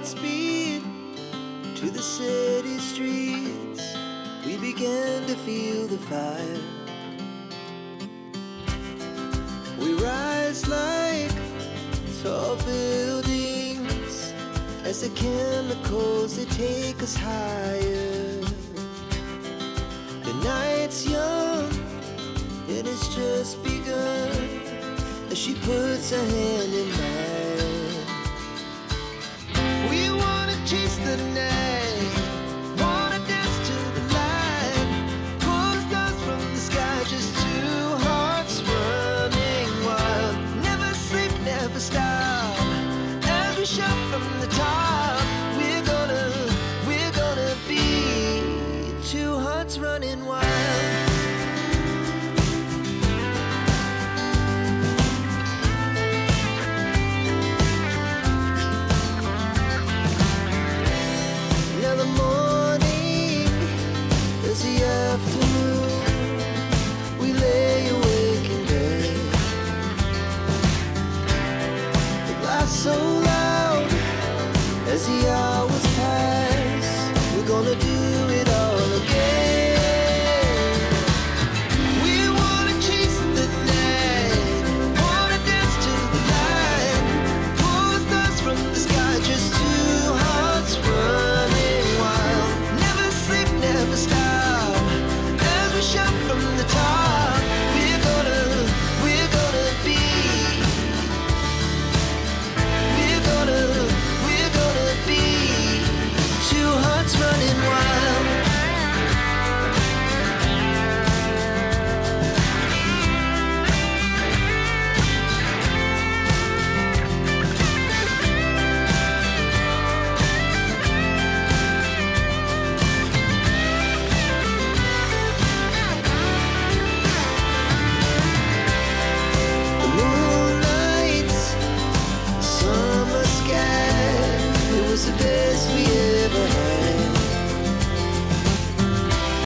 speed to the city streets. We began to feel the fire. We rise like tall buildings as the chemicals, they take us higher. The night's young, it has just begun, as she puts her hand in mine. We wanna chase the night, wanna dance to the light, pull the stars from the sky, just two hearts running wild. Never sleep, never stop, as we shout from the top. We're gonna be two hearts running wild. Now the morning is the afternoon. We lay awake in bed. The laughs so loud as the hours pass. We're gonna do it all again. We wanna chase the night, wanna dance to the light, pull the stars from the sky, just two hearts running wild. Never sleep, never stop, as we shout from the top. We're gonna be, we're gonna be two hearts running wild. The moonlight, summer sky, it was a day